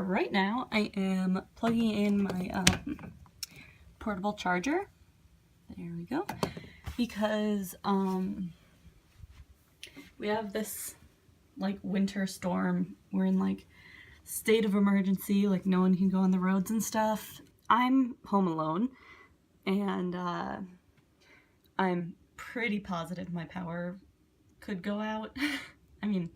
right now I am plugging in my portable charger. There we go. Because we have this like winter storm. We're in like state of emergency, like no one can go on the roads and stuff. I'm home alone and I'm pretty positive my power could go out. I mean,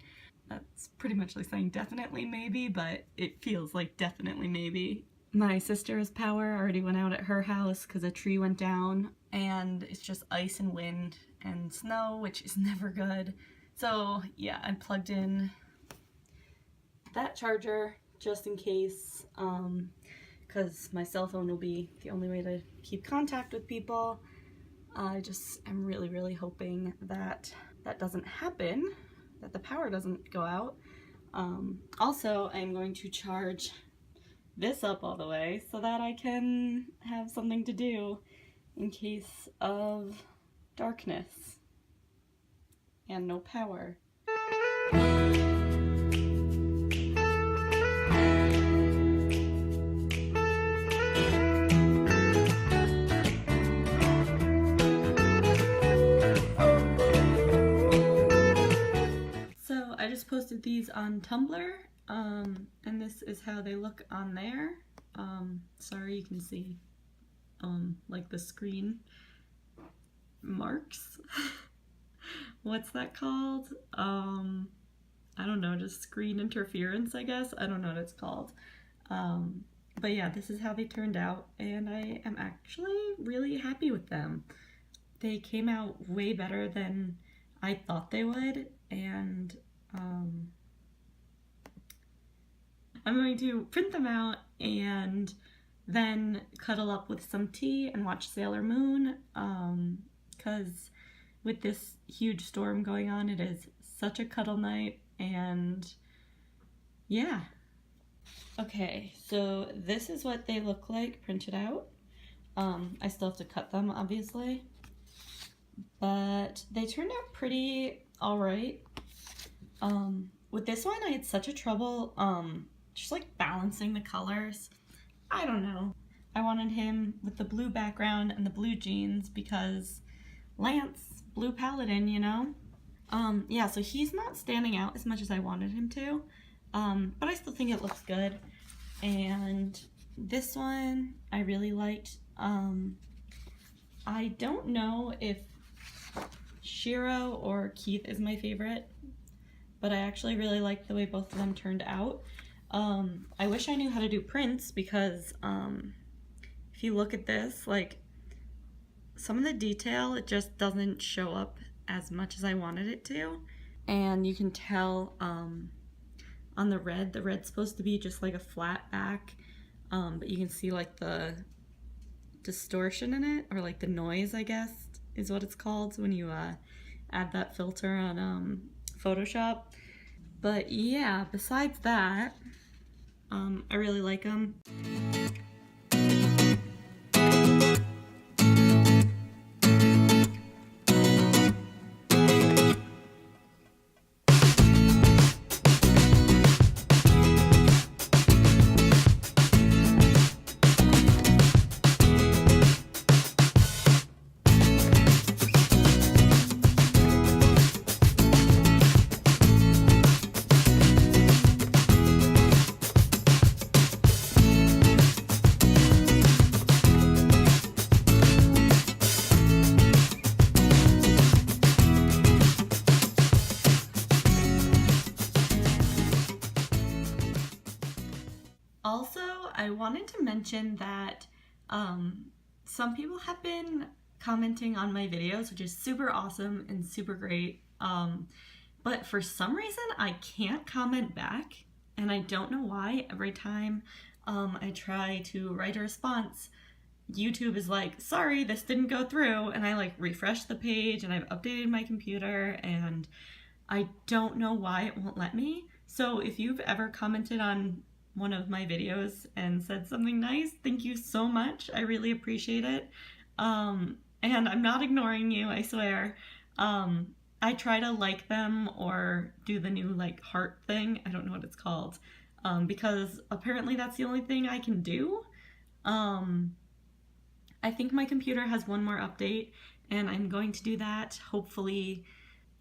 that's pretty much like saying definitely maybe, but it feels like definitely maybe. My sister's power already went out at her house because a tree went down, and it's just ice and wind and snow, which is never good. So yeah, I plugged in that charger just in case, because my cell phone will be the only way to keep contact with people. I just am really hoping that that doesn't happen, that the power doesn't go out. Also, I'm going to charge this up all the way so that I can have something to do in case of darkness and no power. So I just posted these on Tumblr, and this is how they look on there. Sorry, you can see like the screen marks. What's that called? I don't know, just screen interference, I guess. I don't know what it's called. But yeah, this is how they turned out, and I am actually really happy with them. They came out way better than I thought they would, and I'm going to print them out and then cuddle up with some tea and watch Sailor Moon, because with this huge storm going on, it is such a cuddle night, and yeah. Okay, so this is what they look like printed out. I still have to cut them, obviously, but they turned out pretty alright. With this one, I had such a trouble just like balancing the colors. I don't know. I wanted him with the blue background and the blue jeans because Lance, blue paladin, you know? Yeah, so he's not standing out as much as I wanted him to, but I still think it looks good. And this one I really liked. I don't know if Shiro or Keith is my favorite, but I actually really like the way both of them turned out. I wish I knew how to do prints because if you look at this, like some of the detail, it just doesn't show up as much as I wanted it to. And you can tell on the red's supposed to be just like a flat back, but you can see like the distortion in it, or like the noise, I guess is what it's called when you add that filter on Photoshop. But yeah, besides that, I really like them. Also, I wanted to mention that some people have been commenting on my videos, which is super awesome and super great, but for some reason I can't comment back, and I don't know why. Every time I try to write a response, YouTube is like, sorry, this didn't go through, and I like refresh the page and I've updated my computer and I don't know why it won't let me. So if you've ever commented on one of my videos and said something nice, thank you so much. I really appreciate it. And I'm not ignoring you, I swear. I try to like them or do the new like heart thing. I don't know what it's called. because apparently that's the only thing I can do. I think my computer has one more update, and I'm going to do that hopefully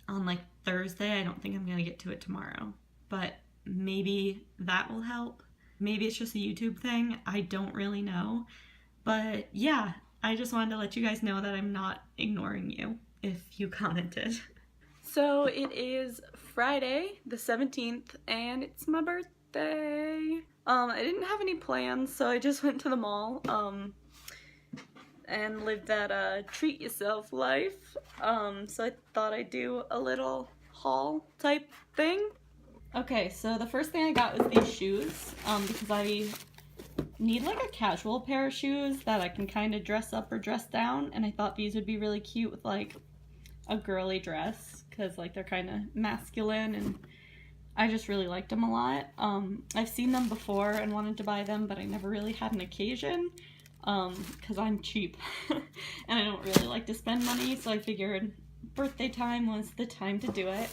on like Thursday. I don't think I'm gonna get to it tomorrow, but maybe that will help. Maybe it's just a YouTube thing. I don't really know. But yeah, I just wanted to let you guys know that I'm not ignoring you if you commented. So it is Friday the 17th and it's my birthday. I didn't have any plans, so I just went to the mall and lived that treat yourself life. So I thought I'd do a little haul type thing. Okay, so the first thing I got was these shoes, because I need like a casual pair of shoes that I can kind of dress up or dress down, and I thought these would be really cute with like a girly dress, because like they're kind of masculine, and I just really liked them a lot. I've seen them before and wanted to buy them, but I never really had an occasion, because I'm cheap and I don't really like to spend money, so I figured birthday time was the time to do it.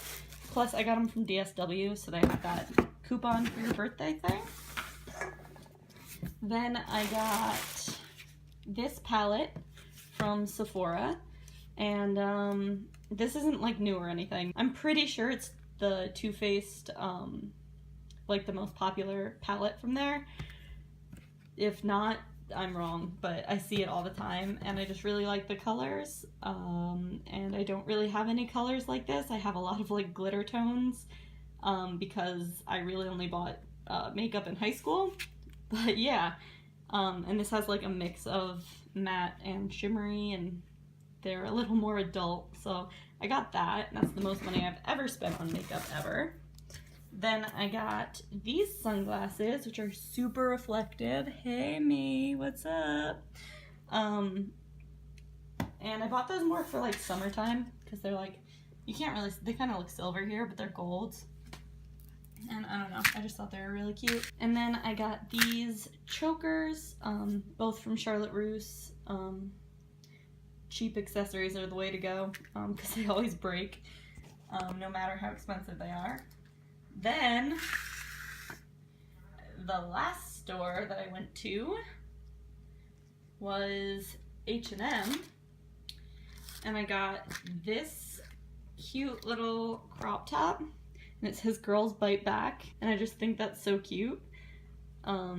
Plus, I got them from DSW, so they have that coupon for your birthday thing. Then I got this palette from Sephora, and this isn't like new or anything. I'm pretty sure it's the Too Faced, like the most popular palette from there. If not, I'm wrong, but I see it all the time, and I just really like the colors, and I don't really have any colors like this. I have a lot of like glitter tones, because I really only bought makeup in high school, but yeah, and this has like a mix of matte and shimmery, and they're a little more adult, so I got that. That's the most money I've ever spent on makeup ever. Then I got these sunglasses, which are super reflective. Hey me, what's up? And I bought those more for like summertime, because they're like, you can't really, they kind of look silver here, but they're gold. And I don't know, I just thought they were really cute. And then I got these chokers, both from Charlotte Russe. Cheap accessories are the way to go, because they always break, no matter how expensive they are. Then, the last store that I went to was H&M, and I got this cute little crop top, and it says Girls Bite Back, and I just think that's so cute. But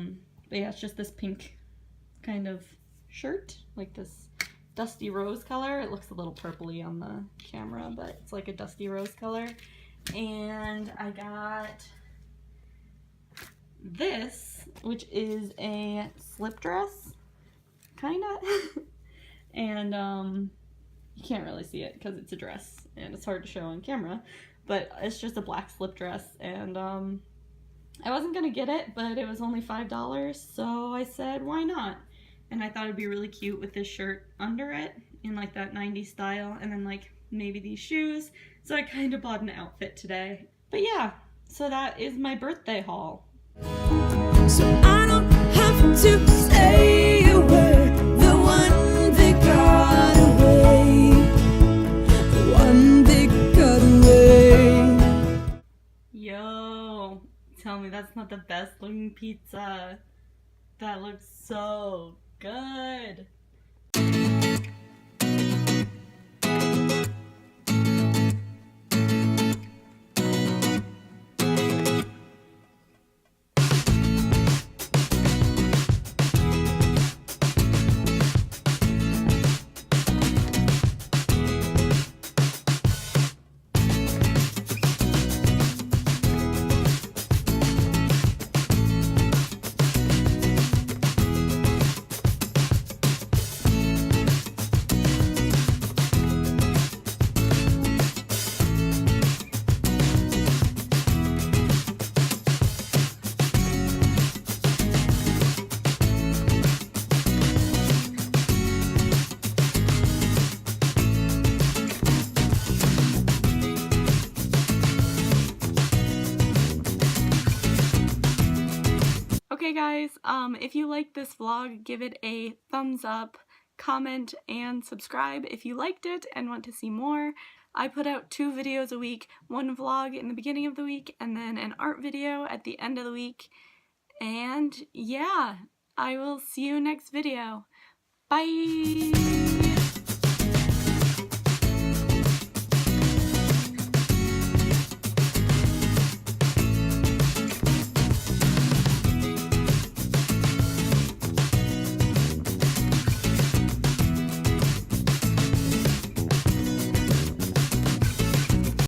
yeah, it's just this pink kind of shirt, like this dusty rose color. It looks a little purpley on the camera, but it's like a dusty rose color. And I got this, which is a slip dress, kinda. And you can't really see it because it's a dress and it's hard to show on camera, but it's just a black slip dress, and I wasn't gonna get it, but it was only $5, so I said why not. And I thought it'd be really cute with this shirt under it in like that 90s style, and then like maybe these shoes. So I kind of bought an outfit today. But yeah, so that is my birthday haul. So I don't have to say a word. The one that got away. The one that got away. Yo, tell me that's not the best looking pizza. That looks so good. Okay guys, if you liked this vlog, give it a thumbs up, comment, and subscribe if you liked it and want to see more. I put out 2 videos a week, one vlog in the beginning of the week and then an art video at the end of the week. And yeah, I will see you next video. Bye!